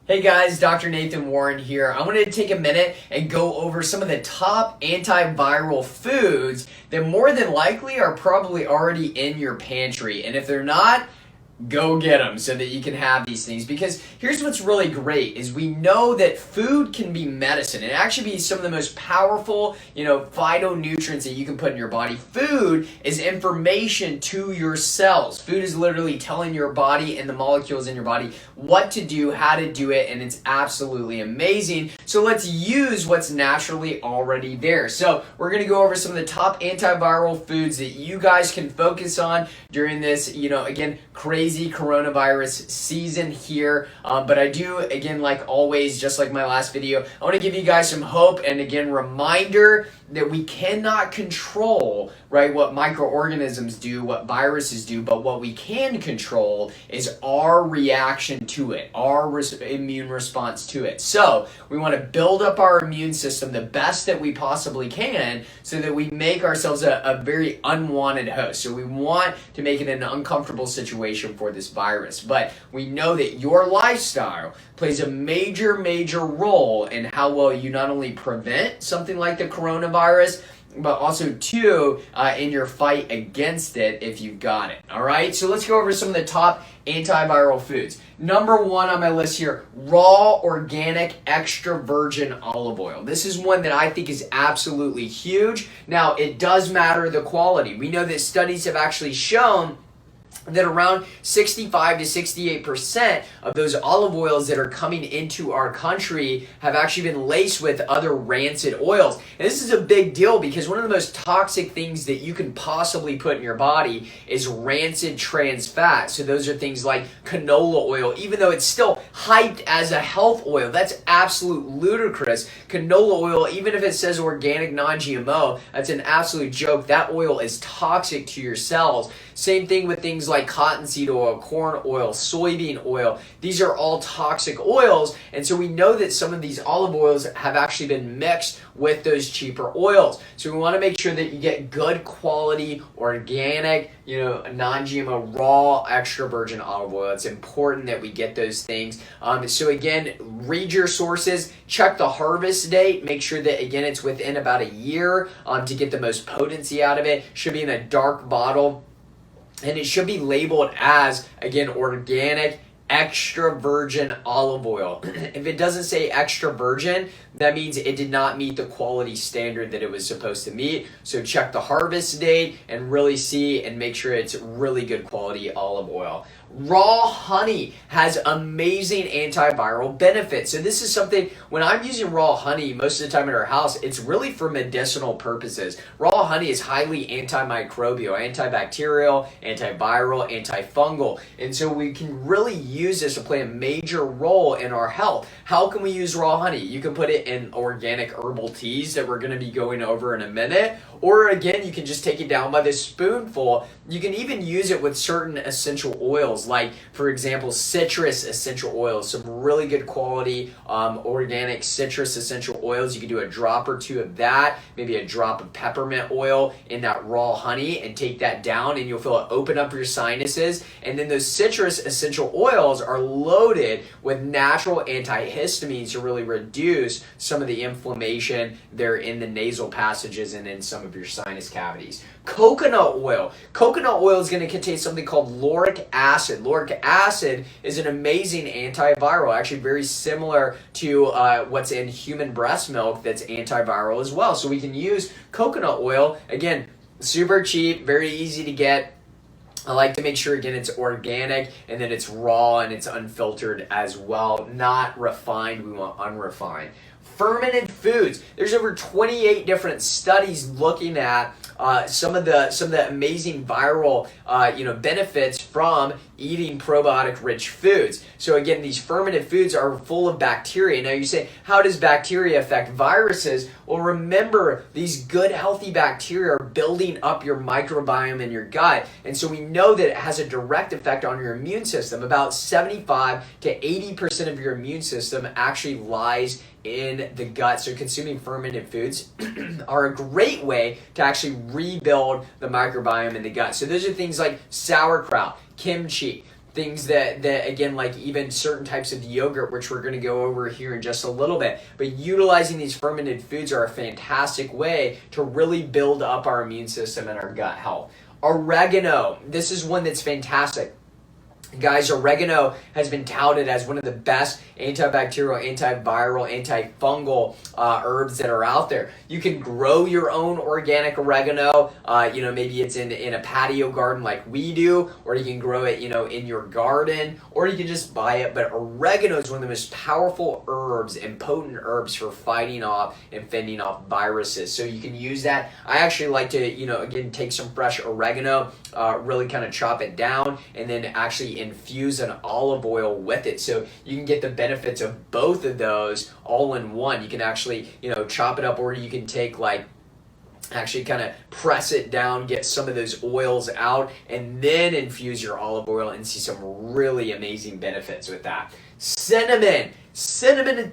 Hey guys, Dr. Nathan Warran here. I wanted to take a minute and go over some of the top antiviral foods that more than likely are probably already in your pantry. And if they're not, go get them so that you can have these things, because here's what's really great is we know that food can be medicine and actually be some of the most powerful phytonutrients that you can put in your body. Food is information to your cells. Food is literally telling your body and the molecules in your body what to do, how to do it, and it's absolutely amazing. So let's use what's naturally already there. So we're going to go over some of the top antiviral foods that you guys can focus on during this again, crazy coronavirus season here, but I do, again, like always, just like my last video, I want to give you guys some hope, and again, reminder that we cannot control, right, what microorganisms do, what viruses do, but what we can control is our reaction to it, our immune response to it. So we want to build up our immune system the best that we possibly can so that we make ourselves a very unwanted host. So we want to make it an uncomfortable situation for this virus, but we know that your lifestyle plays a major role in how well you not only prevent something like the coronavirus, but also too in your fight against it if you've got it. All right, so let's go over some of the top antiviral foods. Number one on my list here, raw organic extra virgin olive oil. This is one that I think is absolutely huge. Now, it does matter the quality. We know that studies have actually shown that around 65 to 68% of those olive oils that are coming into our country have actually been laced with other rancid oils. And this is a big deal because one of the most toxic things that you can possibly put in your body is rancid trans fat. So those are things like canola oil, even though it's still hyped as a health oil. That's absolute ludicrous. Canola oil, even if it says organic, non-GMO, that's an absolute joke. That oil is toxic to your cells. Same thing with things like cottonseed oil, corn oil, soybean oil. These are all toxic oils, and so we know that some of these olive oils have actually been mixed with those cheaper oils. So we want to make sure that you get good quality, organic, non-GMO, raw, extra virgin olive oil. It's important that we get those things. So again, read your sources, check the harvest date, make sure that, again, it's within about a year to get the most potency out of it. Should be in a dark bottle. And it should be labeled as, again, organic extra virgin olive oil. If it doesn't say extra virgin, that means it did not meet the quality standard that it was supposed to meet. So check the harvest date and really see and make sure it's really good quality olive oil. Raw honey has amazing antiviral benefits. So this is something, when I'm using raw honey most of the time at our house, it's really for medicinal purposes. Raw honey is highly antimicrobial, antibacterial, antiviral, antifungal. And so we can really use this to play a major role in our health. How can we use raw honey? You can put it in organic herbal teas that we're going to be going over in a minute. Or again, you can just take it down by the spoonful. You can even use it with certain essential oils, like, for example, citrus essential oils, some really good quality organic citrus essential oils. You can do a drop or two of that, maybe a drop of peppermint oil in that raw honey, and take that down, and you'll feel it open up your sinuses. And then those citrus essential oils are loaded with natural antihistamines to really reduce some of the inflammation there in the nasal passages and in some of your sinus cavities. Coconut oil. Coconut oil is going to contain something called lauric acid. Lauric acid is an amazing antiviral, actually very similar to what's in human breast milk that's antiviral as well. So we can use coconut oil, again, super cheap, very easy to get. I like to make sure, again, it's organic and that it's raw and it's unfiltered as well, not refined. We want unrefined. Fermented foods. There's over 28 different studies looking at some of the amazing viral benefits from eating probiotic-rich foods. So again, these fermented foods are full of bacteria. Now you say, how does bacteria affect viruses? Well, remember, these good, healthy bacteria are building up your microbiome in your gut, and so we know that it has a direct effect on your immune system. About 75 to 80% of your immune system actually lies in the gut. So consuming fermented foods are a great way to actually rebuild the microbiome in the gut. So those are things like sauerkraut, kimchi, things that again, like even certain types of yogurt, which we're going to go over here in just a little bit. But utilizing these fermented foods are a fantastic way to really build up our immune system and our gut health. Oregano, this is one that's fantastic. Guys, oregano has been touted as one of the best antibacterial, antiviral, antifungal herbs that are out there. You can grow your own organic oregano. Maybe it's in a patio garden like we do, or you can grow it, in your garden, or you can just buy it. But oregano is one of the most powerful herbs and potent herbs for fighting off and fending off viruses. So you can use that. I actually like to, again, take some fresh oregano, really kind of chop it down, and then actually infuse an olive oil with it, so you can get the benefits of both of those all in one. You can actually, chop it up, or you can take actually kind of press it down, get some of those oils out, and then infuse your olive oil and see some really amazing benefits with that. Cinnamon,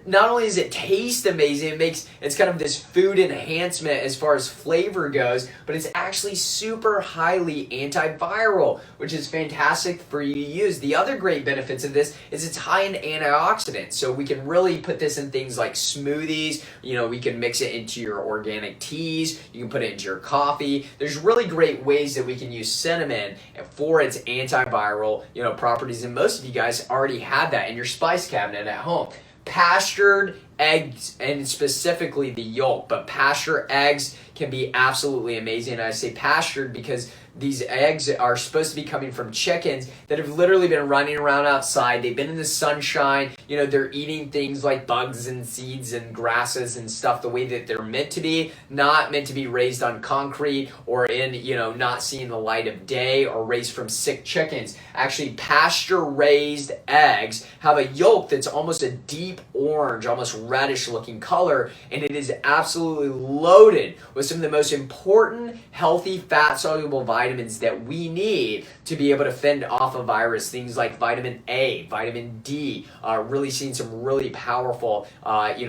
not only does it taste amazing, it's kind of this food enhancement as far as flavor goes, but it's actually super highly antiviral, which is fantastic for you to use. The other great benefits of this is it's high in antioxidants, so we can really put this in things like smoothies. We can mix it into your organic teas. You can put it into your coffee. There's really great ways that we can use cinnamon for its antiviral, properties, and most of you guys already have that in your spice cabinet at home. Pastured eggs, and specifically the yolk, but pasture eggs can be absolutely amazing. And I say pastured because these eggs are supposed to be coming from chickens that have literally been running around outside. They've been in the sunshine. They're eating things like bugs and seeds and grasses and stuff the way that they're meant to be, not meant to be raised on concrete or in, not seeing the light of day, or raised from sick chickens. Actually, pasture-raised eggs have a yolk that's almost a deep orange, almost reddish looking color, and it is absolutely loaded with some of the most important healthy fat-soluble vitamins that we need to be able to fend off a virus. Things like vitamin A, vitamin D, really seeing some really powerful,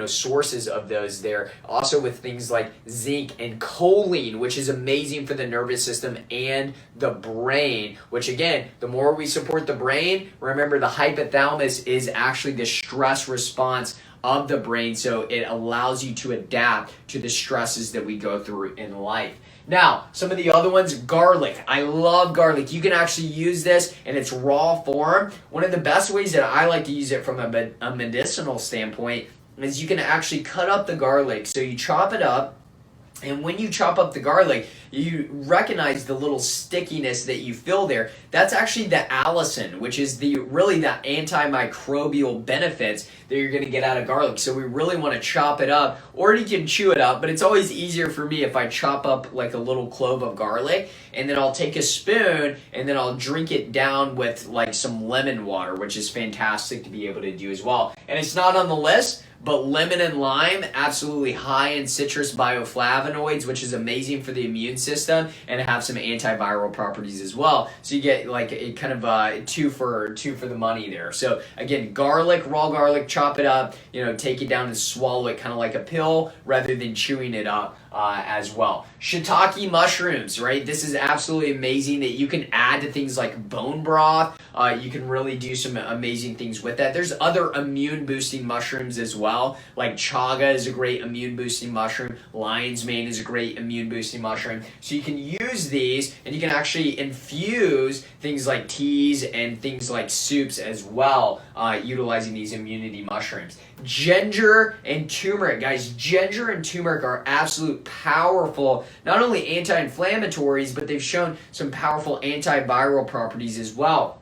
sources of those there. Also with things like zinc and choline, which is amazing for the nervous system and the brain, which again, the more we support the brain, remember the hypothalamus is actually the stress response of the brain, so it allows you to adapt to the stresses that we go through in life. Now, some of the other ones, garlic. I love garlic. You can actually use this in its raw form. One of the best ways that I like to use it from a medicinal standpoint is you can actually cut up the garlic. So you chop it up, and when you chop up the garlic, you recognize the little stickiness that you feel there. That's actually the allicin, which is really the antimicrobial benefits that you're going to get out of garlic. So we really want to chop it up, or you can chew it up, but it's always easier for me if I chop up like a little clove of garlic, and then I'll take a spoon and then I'll drink it down with like some lemon water, which is fantastic to be able to do as well. And it's not on the list, but lemon and lime, absolutely high in citrus bioflavonoids, which is amazing for the immune system, and have some antiviral properties as well. So you get like a kind of two for the money there. So again, garlic, raw garlic, chop it up, take it down and swallow it kind of like a pill rather than chewing it up as well. Shiitake mushrooms, right? This is absolutely amazing that you can add to things like bone broth. You can really do some amazing things with that. There's other immune boosting mushrooms as well, like chaga is a great immune boosting mushroom. Lion's mane is a great immune boosting mushroom. So you can use these, and you can actually infuse things like teas and things like soups as well, utilizing these immunity mushrooms. Ginger and turmeric, guys. Ginger and turmeric are absolute powerful, not only anti-inflammatories, but they've shown some powerful antiviral properties as well.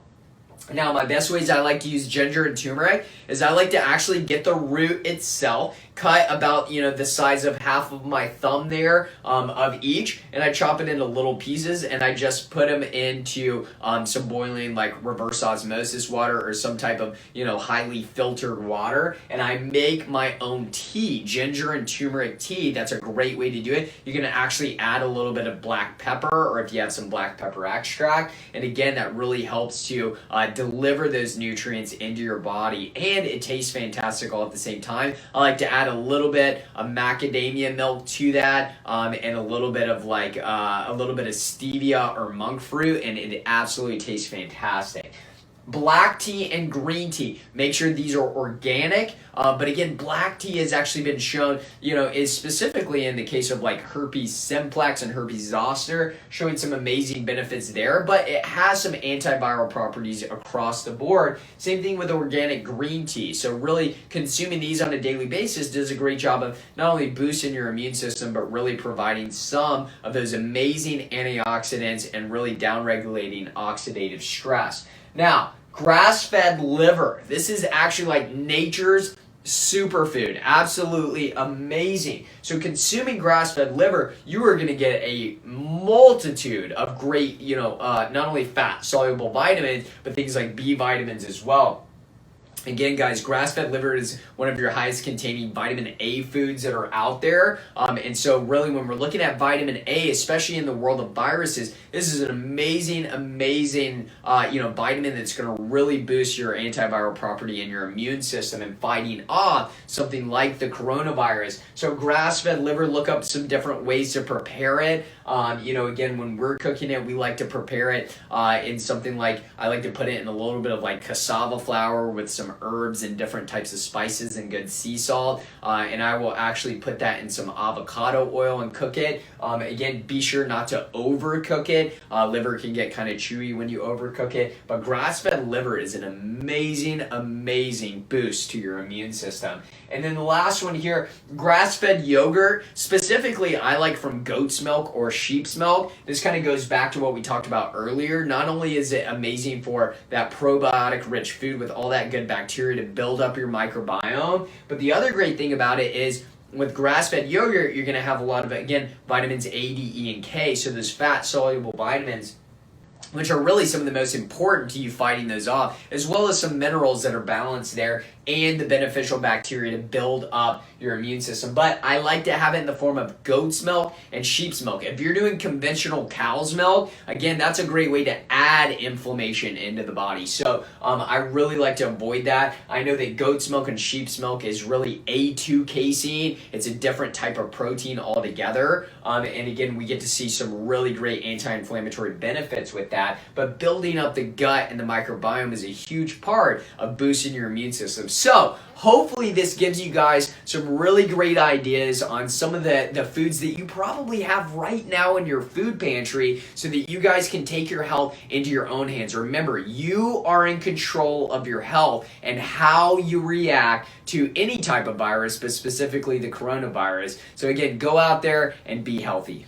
Now, my best ways I like to use ginger and turmeric is I like to actually get the root itself, cut about, the size of half of my thumb there of each, and I chop it into little pieces, and I just put them into some boiling like reverse osmosis water or some type of, highly filtered water, and I make my own tea, ginger and turmeric tea. That's a great way to do it. You can actually add a little bit of black pepper, or if you have some black pepper extract, and again, that really helps to deliver those nutrients into your body, and it tastes fantastic all at the same time. I like to add a little bit of macadamia milk to that, and a little bit of stevia or monk fruit, and it absolutely tastes fantastic. black tea and green tea. Make sure these are organic. But again, black tea has actually been shown, is specifically in the case of like herpes simplex and herpes zoster, showing some amazing benefits there, but it has some antiviral properties across the board. Same thing with organic green tea. So really consuming these on a daily basis does a great job of not only boosting your immune system, but really providing some of those amazing antioxidants and really downregulating oxidative stress. Now, grass-fed liver. This is actually like nature's superfood. Absolutely amazing. So consuming grass-fed liver, you are going to get a multitude of great, not only fat-soluble vitamins, but things like B vitamins as well. Again, guys, grass-fed liver is one of your highest containing vitamin A foods that are out there. And so really when we're looking at vitamin A, especially in the world of viruses, this is an amazing vitamin that's going to really boost your antiviral property in your immune system and fighting off something like the coronavirus. So grass-fed liver, look up some different ways to prepare it. Again, when we're cooking it, we like to prepare it in something like, I like to put it in a little bit of like cassava flour with some herbs and different types of spices and good sea salt. And I will actually put that in some avocado oil and cook it. Again, be sure not to overcook it. Liver can get kind of chewy when you overcook it. But grass-fed liver is an amazing boost to your immune system. And then the last one here, grass-fed yogurt. Specifically, I like from goat's milk or sheep's milk. This kind of goes back to what we talked about earlier. Not only is it amazing for that probiotic-rich food with all that good bacteria to build up your microbiome, but the other great thing about it is with grass-fed yogurt, you're going to have a lot of, again, vitamins A, D, E, and K. So those fat-soluble vitamins, which are really some of the most important to you fighting those off, as well as some minerals that are balanced there and the beneficial bacteria to build up your immune system. But I like to have it in the form of goat's milk and sheep's milk. If you're doing conventional cow's milk, again, that's a great way to add inflammation into the body. So I really like to avoid that. I know that goat's milk and sheep's milk is really A2 casein. It's a different type of protein altogether. And again, we get to see some really great anti-inflammatory benefits with that. But building up the gut and the microbiome is a huge part of boosting your immune system. So hopefully this gives you guys some really great ideas on some of the foods that you probably have right now in your food pantry so that you guys can take your health into your own hands. Remember, you are in control of your health and how you react to any type of virus, but specifically the coronavirus. So again, go out there and be healthy.